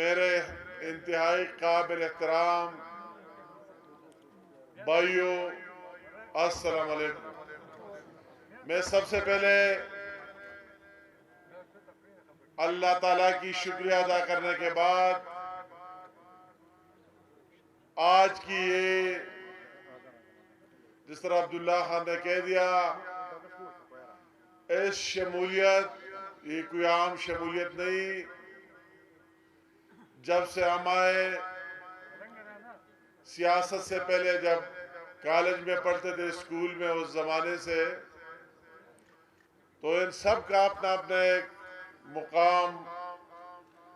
میرے انتہائی قابل احترام بھائیوں، السلام علیکم۔ میں سب سے پہلے اللہ تعالیٰ کی شکریہ ادا کرنے کے بعد آج کی یہ جس طرح عبداللہ خان نے کہہ دیا، اس شمولیت یہ کوئی عام شمولیت نہیں۔ جب سے ہم آئے، سیاست سے پہلے جب کالج میں پڑھتے تھے، اسکول میں، اس زمانے سے تو ان سب کا اپنا اپنا ایک مقام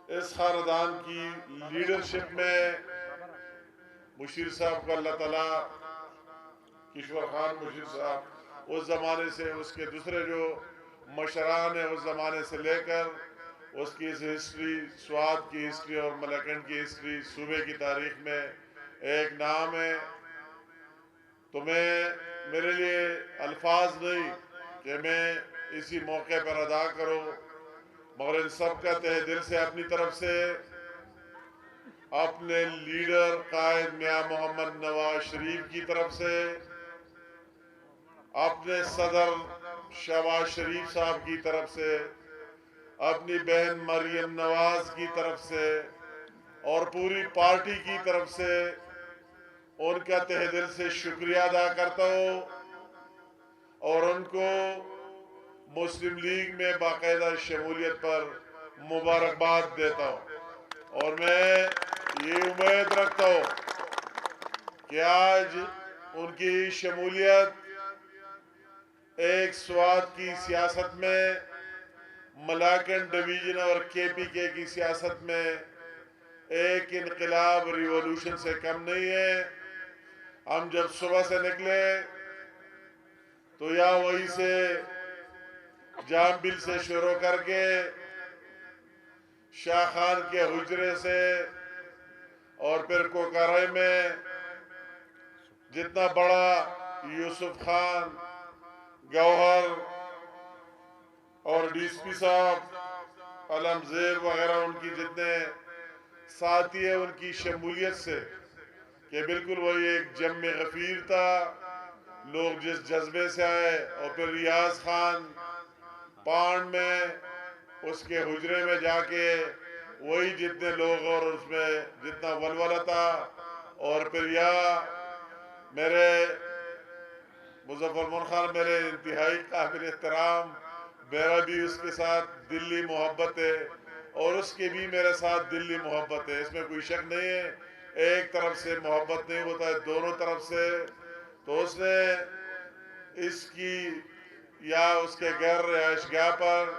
اس خاندان کی لیڈرشپ میں۔ مشیر صاحب کو اللہ تعالیٰ، کشور خان مشیر صاحب، اس زمانے سے اس کے دوسرے جو مشران ہیں اس زمانے سے لے کر اس کی ہسٹری، سوات کی ہسٹری اور ملکنڈ کی ہسٹری، صوبے کی تاریخ میں ایک نام ہے۔ تو میرے لیے الفاظ نہیں کہ میں اسی موقع پر ادا کروں، مگر ان سب کا تہ دل سے اپنی طرف سے اپنے لیڈر قائد میاں محمد نواز شریف کی طرف سے، اپنے صدر شہباز شریف صاحب کی طرف سے، اپنی بہن مریم نواز کی طرف سے اور پوری پارٹی کی طرف سے ان کا تہ دل سے شکریہ ادا کرتا ہوں، اور ان کو مسلم لیگ میں باقاعدہ شمولیت پر مبارکباد دیتا ہوں۔ اور میں یہ امید رکھتا ہوں کہ آج ان کی شمولیت ایک سوات کی سیاست میں، ملاکنڈ ڈویژن اور کے پی کے کی سیاست میں ایک انقلاب ریولوشن سے کم نہیں ہے۔ ہم جب صبح سے نکلے تو یا وہی سے جام بل سے شروع کر کے شاہ خان کے حجرے سے اور پھر کوکارے میں جتنا بڑا یوسف خان، گوہر اور ڈی ایس پی صاحب، علم زیب وغیرہ، ان کی جتنے ساتھی ہیں، ان کی شمولیت سے کہ بالکل وہی ایک جم غفیر تھا۔ لوگ جس جذبے سے آئے، اور پھر ریاض خان پانڈ میں اس کے حجرے میں جا کے وہی جتنے لوگ اور اس میں جتنا ولولہ تھا، اور پھر یا میرے مظفر من خان، میرے انتہائی قابل احترام، میرا بھی اس کے ساتھ دلی محبت ہے اور اس کے بھی میرے ساتھ دلی محبت ہے، اس میں کوئی شک نہیں ہے۔ ایک طرف سے محبت نہیں ہوتا ہے، دونوں طرف سے۔ تو اس نے اس کی یا اس کے گھر رہائش گاہ پر،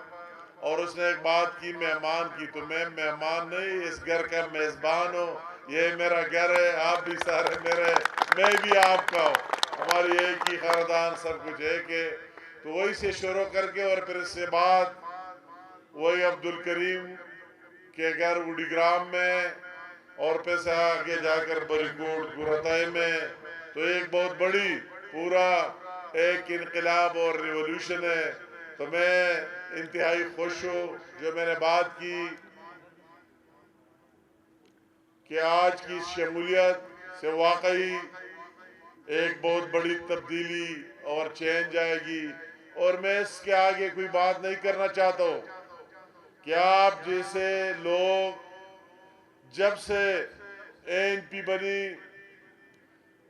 اور اس نے ایک بات کی مہمان کی، تو میں مہمان نہیں، اس گھر کا میزبان ہوں۔ یہ میرا گھر ہے، آپ بھی سارے میرے، میں بھی آپ کا ہوں، ہماری ایک ہی خاندان، سب کچھ ایک ہے۔ تو وہی سے شروع کر کے اور پھر اس سے بعد وہی عبدالکریم کے گھر وڈی گرام میں، اور پھر سے آگے جا کر بریکوٹ گرہتائی میں۔ تو ایک بہت بڑی پورا ایک انقلاب اور ریولوشن ہے۔ تو میں انتہائی خوش ہوں جو میں نے بات کی کہ آج کی شمولیت سے واقعی ایک بہت بڑی تبدیلی اور چینج آئے گی، اور میں اس کے آگے کوئی بات نہیں کرنا چاہتا ہوں کہ آپ جیسے لوگ جب سے این پی بنی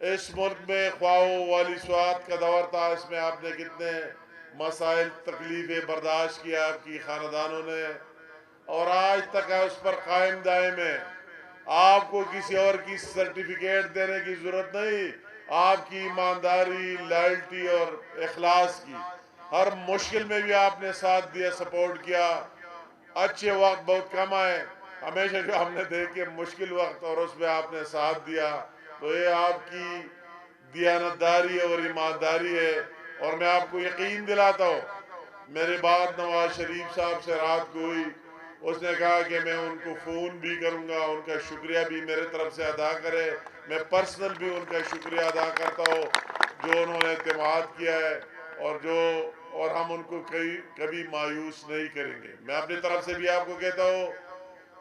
اس ملک میں، خواہ والی سوات کا دور تھا، اس میں آپ نے کتنے مسائل، تکلیفیں برداشت کیا آپ کی خاندانوں نے، اور آج تک اس پر قائم دائم ہے۔ آپ کو کسی اور کی سرٹیفکیٹ دینے کی ضرورت نہیں، آپ کی ایمانداری، لائلٹی اور اخلاص کی، ہر مشکل میں بھی آپ نے ساتھ دیا، سپورٹ کیا۔ اچھے وقت بہت کم آئے، ہمیشہ جو ہم نے دیکھے مشکل وقت، اور اس میں آپ نے ساتھ دیا۔ تو یہ آپ کی دیانتداری اور ایمانداری ہے، اور میں آپ کو یقین دلاتا ہوں، میری بات نواز شریف صاحب سے رات کو ہوئی، اس نے کہا کہ میں ان کو فون بھی کروں گا، ان کا شکریہ بھی میرے طرف سے ادا کرے، میں پرسنل بھی ان کا شکریہ ادا کرتا ہوں جو انہوں نے اعتماد کیا ہے، اور ہم ان کو کبھی مایوس نہیں کریں گے۔ میں اپنی طرف سے بھی آپ کو کہتا ہوں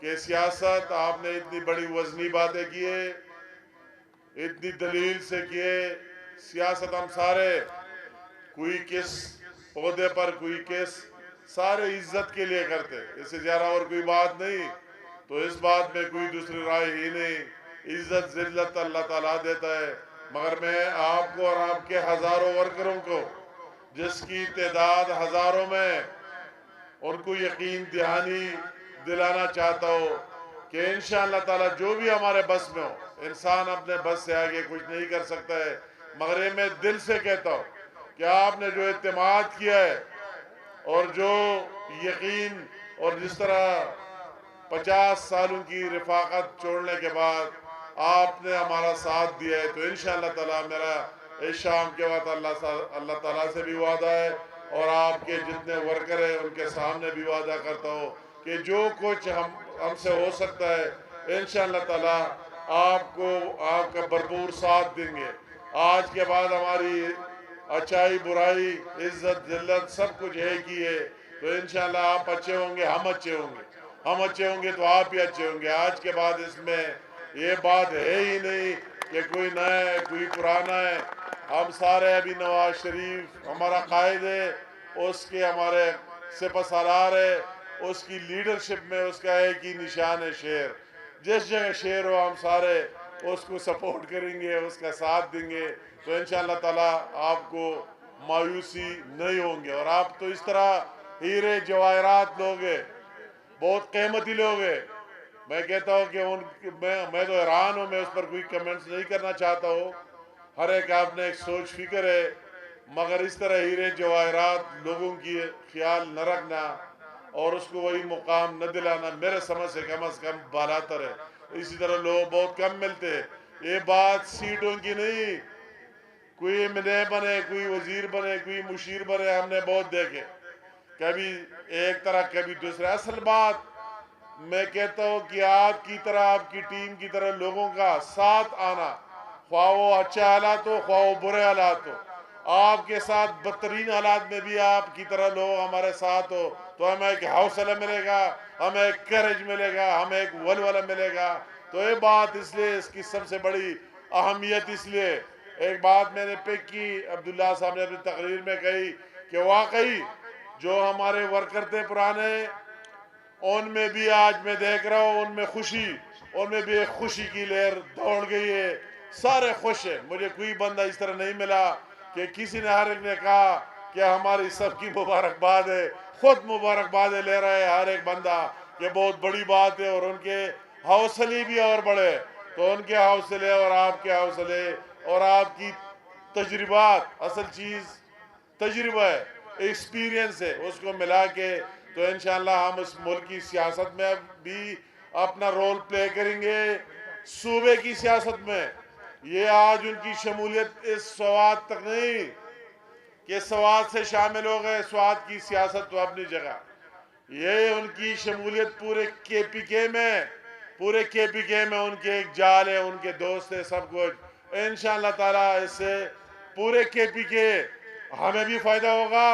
کہ سیاست آپ نے اتنی بڑی وزنی باتیں کیے، اتنی دلیل سے کیے. سیاست ہم سارے، کوئی کس عہدے پر، کوئی کس، سارے عزت کے لیے کرتے، اس سے زیادہ اور کوئی بات نہیں. تو اس بات میں کوئی دوسری رائے ہی نہیں. عزت ذلت اللہ تعالیٰ دیتا ہے. مگر میں آپ کو اور آپ کے ہزاروں ورکروں کو، جس کی تعداد ہزاروں میں، ان کو یقین دہانی دلانا چاہتا ہوں کہ انشاءاللہ تعالیٰ جو بھی ہمارے بس میں ہو، انسان اپنے بس سے آگے کچھ نہیں کر سکتا ہے. مگر یہ میں دل سے کہتا ہوں کہ آپ نے جو اعتماد کیا ہے اور جو یقین، اور جس طرح 50 سالوں کی رفاقت چھوڑنے کے بعد آپ نے ہمارا ساتھ دیا ہے، تو انشاءاللہ تعالیٰ میرا اس شام کے وقت اللہ تعالیٰ سے بھی وعدہ ہے اور آپ کے جتنے ورکر ہیں ان کے سامنے بھی وعدہ کرتا ہوں کہ جو کچھ ہم سے ہو سکتا ہے انشاءاللہ تعالیٰ آپ کا بھرپور ساتھ دیں گے. آج کے بعد ہماری اچھائی برائی عزت ذلت سب کچھ ایک ہی ہے. تو انشاءاللہ آپ اچھے ہوں گے، ہم اچھے ہوں گے، ہم اچھے ہوں گے تو آپ بھی اچھے ہوں گے. آج کے بعد اس میں یہ بات ہے ہی نہیں کہ کوئی نیا ہے کوئی پرانا ہے. ہم سارے ابھی نواز شریف ہمارا قائد ہے، اس کے ہمارے سپہ سالار ہے، اس کی لیڈرشپ میں اس کا ایک ہی نشان ہے شیر. جس جگہ شیر ہو ہم سارے اس کو سپورٹ کریں گے، اس کا ساتھ دیں گے. تو انشاءاللہ تعالیٰ آپ کو مایوسی نہیں ہوں گے. اور آپ تو اس طرح ہیرے جواہرات لوگ ہیں، بہت قیمتی لوگ ہیں. میں کہتا ہوں کہ میں تو حیران ہوں، میں اس پر کوئی کمنٹس نہیں کرنا چاہتا ہوں. ہر ایک آپ نے ایک سوچ فکر ہے، مگر اس طرح ہیرے جواہرات لوگوں کی خیال نہ رکھنا اور اس کو وہی مقام نہ دلانا میرے سمجھ سے کم از کم بالاتر ہے. اسی طرح لوگ بہت کم ملتے ہیں. یہ بات سیٹوں کی نہیں، کوئی ایم این اے بنے، کوئی وزیر بنے، کوئی مشیر بنے، ہم نے بہت دیکھے، کبھی ایک طرح کبھی دوسرے. اصل بات میں کہتا ہوں کہ آپ کی طرح، آپ کی ٹیم کی طرح لوگوں کا ساتھ آنا، خواہ وہ اچھے حالات ہو خواہ وہ برے حالات ہو، آپ کے ساتھ بدترین حالات میں بھی آپ کی طرح لوگ ہمارے ساتھ ہو تو ہمیں ایک حوصلہ ملے گا، ہمیں ایک کریج ملے گا، ہمیں ایک ولولہ ملے گا. تو یہ بات اس لیے، اس کی سب سے بڑی اہمیت اس لیے. ایک بات میں نے پک کی، عبداللہ صاحب نے اپنی تقریر میں کہی کہ واقعی جو ہمارے ورکر تھے پرانے، ان میں بھی آج میں دیکھ رہا ہوں ان میں خوشی، ان میں بھی ایک خوشی کی لہر دوڑ گئی ہے. سارے خوش ہیں. مجھے کوئی بندہ اس طرح نہیں ملا کہ کسی نے، ہر ایک نے کہا کہ ہماری سب کی مبارکباد ہے، خود مبارکبادیں لے رہا ہے ہر ایک بندہ. یہ بہت بڑی بات ہے اور ان کے حوصلے بھی اور بڑے. تو ان کے حوصلے اور آپ کے حوصلے اور آپ کی تجربات، اصل چیز تجربہ ہے، ایکسپیرینس ہے، اس کو ملا کے تو انشاءاللہ ہم اس ملک کی سیاست میں بھی اپنا رول پلے کریں گے. صوبے کی سیاست میں یہ آج ان کی شمولیت اس سوات تک نہیں کہ سوات سے شامل ہو گئے، سوات کی سیاست تو اپنی جگہ، یہ ان کی شمولیت پورے کے پی کے میں، پورے کے پی کے میں ان کے ایک جال ہے، ان کے دوست ہے، سب کچھ. انشاءاللہ تعالیٰ اس سے پورے کے پی کے ہمیں بھی فائدہ ہوگا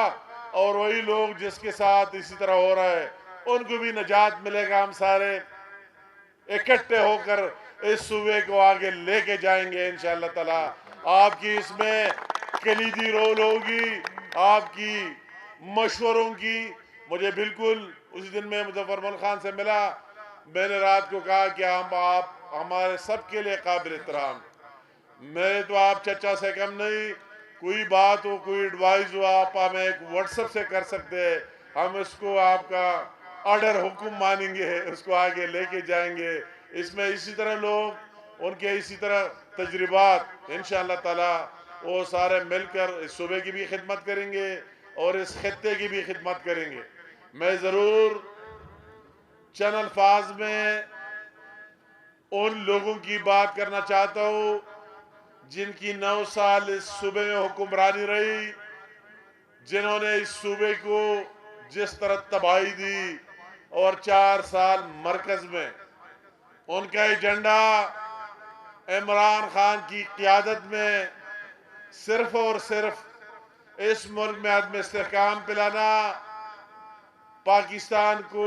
اور وہی لوگ جس کے ساتھ اسی طرح ہو رہا ہے ان کو بھی نجات ملے گا. ہم سارے اکٹھے ہو کر اس صوبے کو آگے لے کے جائیں گے انشاءاللہ تعالیٰ. آپ کی اس میں کلیدی رول ہوگی، آپ کی مشوروں کی. مجھے بالکل اسی دن میں مظفر ملک خان سے ملا، میں نے رات کو کہا کہ آپ ہمارے سب کے لیے قابل احترام. میں تو آپ چچا سے کم نہیں، کوئی بات ہو کوئی ایڈوائز ہو آپ ہمیں ایک واٹس ایپ سے کر سکتے ہیں. ہم اس کو آپ کا آرڈر حکم مانیں گے، اس کو آگے لے کے جائیں گے. اس میں اسی طرح لوگ ان کے اسی طرح تجربات انشاءاللہ تعالیٰ وہ سارے مل کر اس صوبے کی بھی خدمت کریں گے اور اس خطے کی بھی خدمت کریں گے. میں ضرور چند الفاظ میں ان لوگوں کی بات کرنا چاہتا ہوں جن کی 9 سال اس صوبے میں حکمرانی رہی، جنہوں نے اس صوبے کو جس طرح تباہی دی اور 4 سال مرکز میں ان کا ایجنڈا عمران خان کی قیادت میں صرف اور صرف اس ملک میں عدم استحکام پلانا، پاکستان کو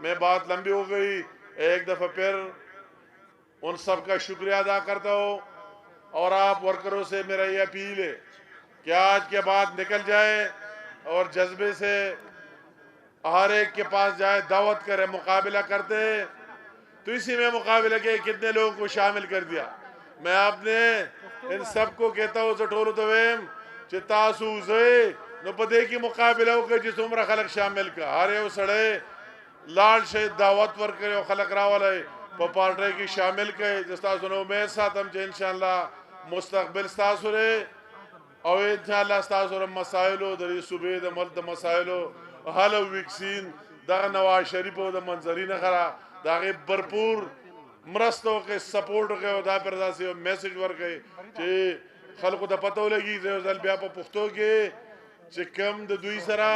میں بات لمبی ہو گئی، ایک دفعہ پھر ان سب کا شکریہ ادا کرتا ہوں، اور آپ ورکروں سے میرا یہ اپیل ہے کہ آج کے بعد نکل جائے اور جذبے سے ہر ایک کے پاس جائے، دعوت کرے، مقابلہ کرتے تو اسی میں مقابلہ کے کتنے لوگوں کو شامل کر دیا۔ میں آپ نے ان سب کو کہتا ہوں زٹولو دویم چھ تاسو زے نو پدے کی مقابلہ ہو کہ جس عمر خلق شامل کا ہر یو سڑے لال شہید دعوت ورکر خلق راولے پا پارٹے کی شامل کے جس تاسو نو امید ساتھ چھے انشاءاللہ مستقبل ستاسو رے او انشاءاللہ ستاسو رے مسائلو دری صوبے دا ملک دا مسائلو حل ویکسین دا نواز شریفو دا منظرین خرا دا غیب برپور مرستو کے سپورٹو کے دا پر دا سی میسیج ورکے چھے خلقو دا پتو لگی زیو زل بیا پا پختو کے چھے کم دا دوی سرا